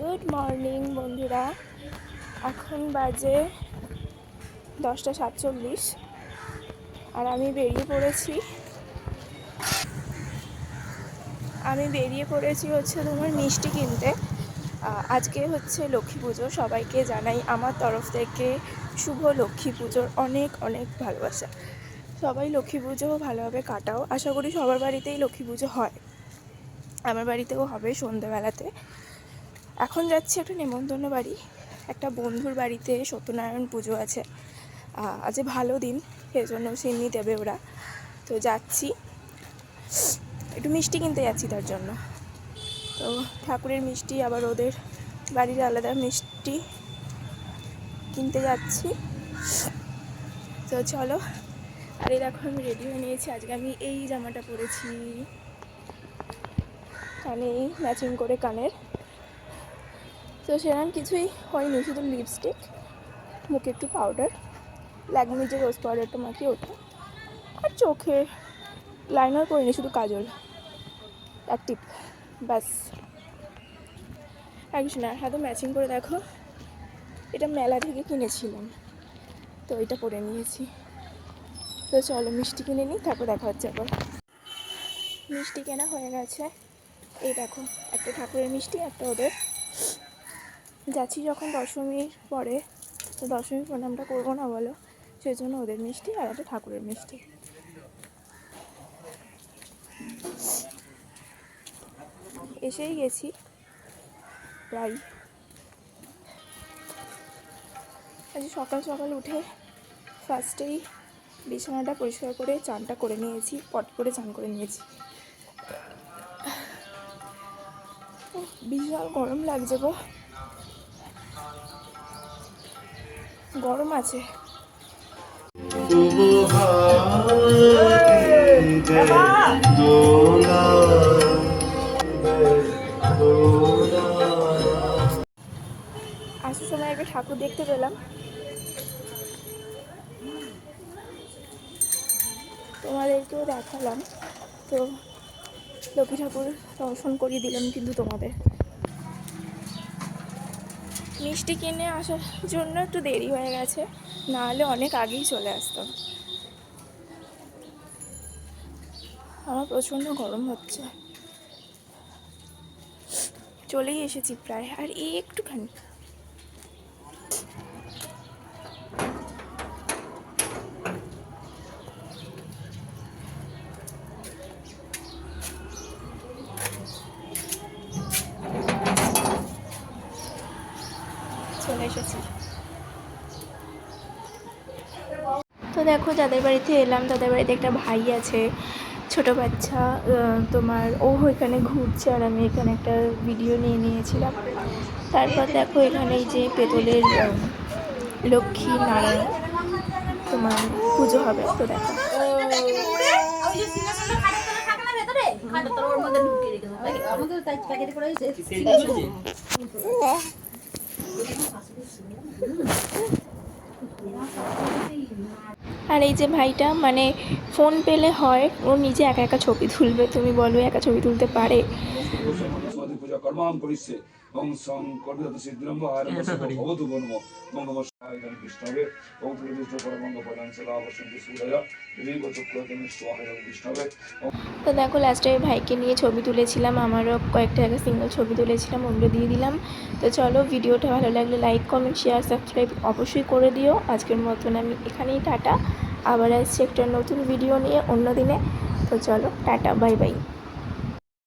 Good morning বন্ধুরা, এখন বাজে 10:47 আর আমি বেরিয়ে পড়েছি হচ্ছে তোমার মিষ্টি কিনতে। আজকে হচ্ছে লক্ষ্মী পুজো। সবাইকে জানাই আমার তরফ থেকে শুভ লক্ষ্মী পুজোর অনেক অনেক ভালোবাসা। সবাই লক্ষ্মী পুজো ভালোভাবে কাটাও। আশা করি সবার বাড়িতেই লক্ষ্মী পুজো হয়, আমার বাড়িতেও হবে সন্ধ্যেবেলাতে। এখন যাচ্ছি একটা নেমন্তন্ন বাড়ি, একটা বন্ধুর বাড়িতে সত্যনারায়ণ পুজো আছে। আজ ভালো দিন, সেজন্য সিন্নি দেবে ওরা। তো যাচ্ছি, একটু মিষ্টি কিনতে যাচ্ছি তার জন্য। তো ঠাকুরের মিষ্টি, আবার ওদের বাড়ির আলাদা মিষ্টি কিনতে যাচ্ছি। তো চলো। আর এই দেখো আমি রেডি হয়ে নিয়েছি। আজকে আমি এই জামাটা পরেছি, কানে ম্যাচিং করে কানের। তো সেরকম কিছুই হয়নি, শুধু লিপস্টিক, মুখে একটু পাউডার, ল্যাকমির যে রোজ পাউডারটা মাখি ওটা, আর চোখে লাইনার করিনি, শুধু কাজল এক টিপ, ব্যাস। আর কিছু না। হাতে ম্যাচিং করে দেখো, এটা মেলা থেকে কিনেছিলাম, তো এটা পরে নিয়েছি। তো চলো মিষ্টি কিনে নিই, তারপর দেখা হচ্ছে। আবার মিষ্টি কেনা হয়ে গেছে। এই দেখো, একটা ঠাকুরের মিষ্টি, একটা ওদের। যাচ্ছি যখন দশমীর পরে, তো দশমীর প্রণামটা করবো না বলো, সেই জন্য ওদের মিষ্টি আর একটা ঠাকুরের মিষ্টি। এসেই গেছি প্রায়। আজ সকাল সকাল উঠে ফার্স্টেই বিছানাটা পরিষ্কার করে চানটা করে নিয়েছি, পট করে চান করে নিয়েছি। বিশাল গরম লাগছে গো, গরম আছে। আসার সময় একটা ঠাকুর দেখতে পেলাম, তোমাদেরকেও দেখালাম। তো লক্ষ্মী ঠাকুর দর্শন করিয়ে দিলাম, কিন্তু তোমাদের মিষ্টি কিনে আসার জন্য একটু দেরি হয়ে গেছে, নাহলে অনেক আগেই চলে আসতাম। আমার প্রচণ্ড গরম হচ্ছে, চলেই এসেছি প্রায়, আর একটুখানি। চলে এসেছি। তো দেখো, যাদের বাড়িতে এলাম তাদের বাড়িতে একটা ভাই আছে, ছোট বাচ্চা। তোমার ও এখানে ঘুরছে, আর আমি এখানে একটা ভিডিও নিয়ে নিয়েছিলাম। তারপর দেখো এখানে এই যে পেতলের লক্ষ্মী নারায়ণ তোমার পুজো হবে। তো দেখো আর এই যে ভাইটা, মানে ফোন পেলে হয়, ও নিজে একা একা ছবি তুলবে। তুমি বলো, একা ছবি তুলতে পারে? তো দেখো, লাস্টে ভাইকে নিয়ে ছবি তুলেছিলাম, আমারও কয়েকটা জায়গায় সিঙ্গেল ছবি তুলেছিলাম, ওগুলো দিয়ে দিলাম। তো চলো, ভিডিওটা ভালো লাগলে লাইক, কমেন্ট, শেয়ার, সাবস্ক্রাইব অবশ্যই করে দিও। আজকের মতন আমি এখানেই টাটা। আবার আসছি একটা নতুন ভিডিও নিয়ে অন্য দিনে। তো চলো টাটা, বাই বাই।